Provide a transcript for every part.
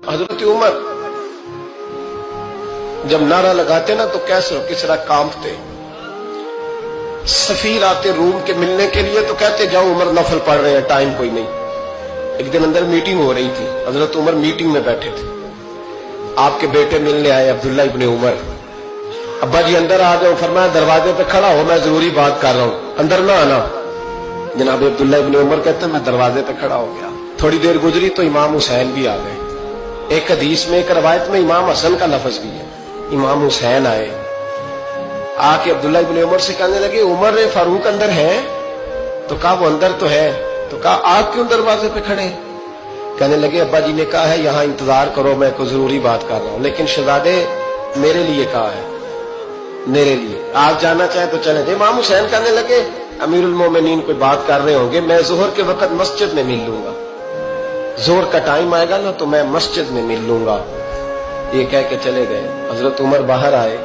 حضرت عمر جب نعرہ لگاتے نا تو کیسر کس طرح کانپتے. سفیر آتے روم کے ملنے کے لیے تو کہتے جاؤ عمر نفل پڑھ رہے ہیں, ٹائم کوئی نہیں. ایک دن اندر میٹنگ ہو رہی تھی, حضرت عمر میٹنگ میں بیٹھے تھے. آپ کے بیٹے ملنے آئے عبداللہ ابن عمر. ابا جی اندر آ جاؤ. فرمایا دروازے پہ کھڑا ہو, میں ضروری بات کر رہا ہوں, اندر نہ آنا. جناب عبداللہ ابن عمر کہتے ہیں میں دروازے پہ کھڑا ہو گیا. تھوڑی دیر گزری تو امام حسین بھی آ گئے. ایک حدیث میں ایک روایت میں امام حسن کا لفظ بھی ہے. امام حسین آئے, آ کے عبداللہ ابن عمر سے کہنے لگے عمر فاروق اندر ہے؟ تو کہا وہ اندر تو ہے. تو کہا آپ کیوں دروازے پہ کھڑے؟ کہنے لگے ابا جی نے کہا ہے یہاں انتظار کرو, میں کوئی ضروری بات کر رہا ہوں, لیکن شہزادے میرے لیے کہا ہے, میرے لیے آپ جانا چاہیں تو چلیں. امام حسین کہنے لگے امیر المومنین کوئی بات کر رہے ہوں گے, میں ظہر کے وقت مسجد میں مل لوں گا, ظہر کا ٹائم آئے گا نا تو میں مسجد میں مل لوں گا. یہ کہہ کے چلے گئے. حضرت عمر باہر آئے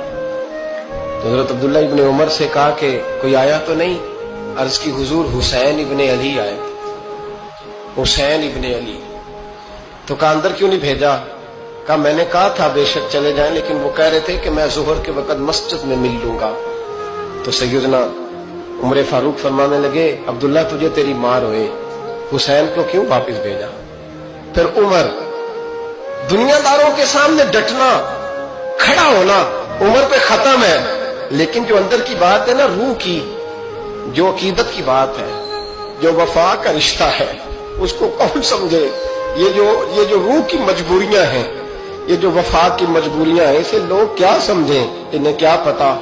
تو حضرت عبداللہ ابن عمر سے کہا کہ کوئی آیا تو نہیں؟ عرض کی حضور حسین ابن علی آئے. حسین ابن علی. تو کہا اندر کیوں نہیں بھیجا؟ کہا میں نے کہا تھا بے شک چلے جائیں, لیکن وہ کہہ رہے تھے کہ میں ظہر کے وقت مسجد میں مل لوں گا. تو سیدنا عمر فاروق فرمانے لگے عبداللہ تجھے تیری مار ہوئے, حسین کو کیوں واپس بھیجا؟ پھر عمر دنیا داروں کے سامنے ڈٹنا, کھڑا ہونا عمر پہ ختم ہے, لیکن جو اندر کی بات ہے نا, روح کی, جو عقیدت کی بات ہے, جو وفا کا رشتہ ہے, اس کو کون سمجھے؟ یہ جو روح کی مجبوریاں ہیں, یہ جو وفا کی مجبوریاں ہیں, اسے لوگ کیا سمجھیں؟ انہیں کیا پتا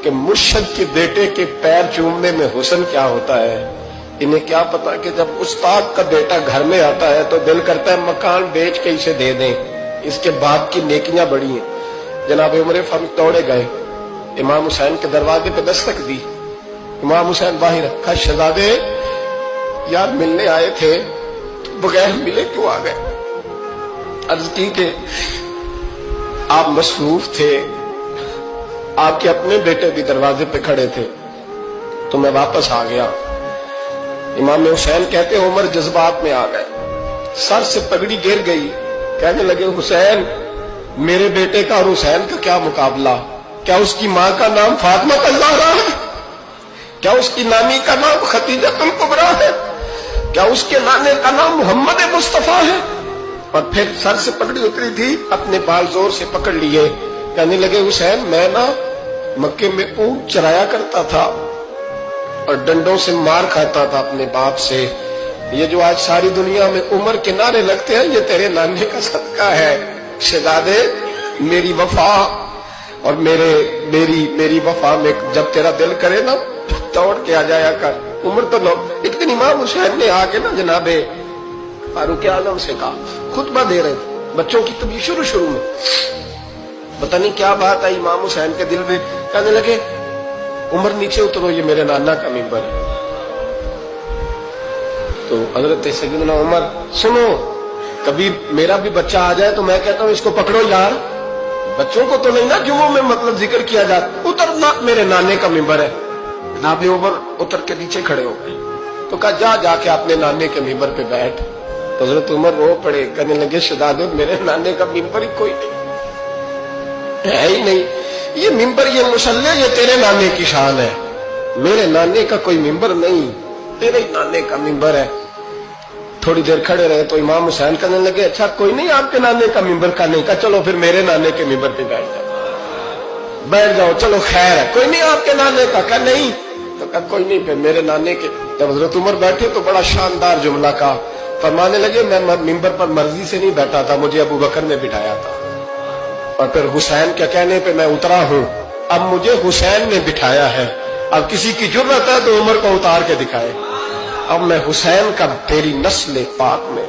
کہ مرشد کے بیٹے کے پیر چومنے میں حسن کیا ہوتا ہے. انہیں کیا پتا کہ جب استاد کا بیٹا گھر میں آتا ہے تو دل کرتا ہے مکان بیچ کے اسے دے دیں, اس کے باپ کی نیکیاں بڑی ہیں. جناب عمر فاروق دوڑے گئے, امام حسین کے دروازے پہ دستک دی. امام حسین باہر رکھا, شہزادے یار ملنے آئے تھے, بغیر ملے کیوں آ گئے؟ عرض کی کہ آپ مصروف تھے, آپ کے اپنے بیٹے بھی دروازے پہ کھڑے تھے, تو میں واپس آ گیا. امام حسین کہتے عمر جذبات میں آ گئے, سر سے پگڑی گر گئی. کہنے لگے حسین میرے بیٹے کا اور حسین کا کیا مقابلہ؟ کیا اس کی ماں کا نام فاطمہ الزہرا ہے؟ کیا اس کی نانی کا نام خدیجہ الکبریٰ ہے؟ کیا اس کے نانے کا نام محمد مصطفیٰ ہے؟ اور پھر سر سے پگڑی اتری تھی, اپنے بال زور سے پکڑ لیے. کہنے لگے حسین میں نا مکے میں اونٹ چرایا کرتا تھا اور ڈنڈوں سے مار کھاتا تھا اپنے باپ سے. یہ جو آج ساری دنیا میں عمر کے نعرے لگتے ہیں, یہ تیرے نانے کا صدقہ ہے. شہزادے میری وفا اور میری وفا میں جب تیرا دل کرے نا دوڑ کے آ جایا کر. عمر تو لوگ ایک دن امام حسین نے آ کے نا جناب فاروق اعظم سے کہا, خطبہ دے رہے تھے بچوں کی تبھی شروع میں, پتہ نہیں کیا بات آئی امام حسین کے دل میں. کہنے لگے عمر نیچے اترو, یہ میرے نانا کا ممبر ہے. تو حضرت سیدنا عمر سنو, کبھی میرا بھی بچہ آ جائے تو میں کہتا ہوں اس کو پکڑو یار, بچوں کو تو نہیں نا جمعوں میں مطلب ذکر کیا جاتا, اترنا میرے نانے کا ممبر ہے. جناب عمر اتر کے نیچے کھڑے ہو گئے. تو کہا جا کے اپنے نانے کے ممبر پہ بیٹھ. تو حضرت عمر رو پڑے, کہنے لگے شہزادے میرے نانے کا ممبر ہی کوئی نہیں ہے ہی نہیں. یہ ممبر, یہ مصلی, یہ تیرے نانے کی شان ہے, میرے نانے کا کوئی ممبر نہیں, تیرے نانے کا ممبر ہے. تھوڑی دیر کھڑے رہے تو امام حسین کہنے لگے اچھا کوئی نہیں آپ کے نانے کا ممبر کا نہیں. کہا چلو پھر میرے نانے کے ممبر پہ بیٹھ جاؤ, چلو خیر ہے. کوئی نہیں آپ کے نانے کا؟ کہا نہیں. تو کہا کوئی نہیں پھر میرے نانے کے. جب حضرت عمر بیٹھے تو بڑا شاندار جملہ کہا, فرمانے لگے میں ممبر پر مرضی سے نہیں بیٹھا تھا, مجھے ابو بکر نے بٹھایا تھا, اور پھر حسین کے کہنے پہ میں اترا ہوں, اب مجھے حسین نے بٹھایا ہے. اب کسی کی جرأت ہے تو عمر کو اتار کے دکھائے. اب میں حسین کا تیری نسل پاک میں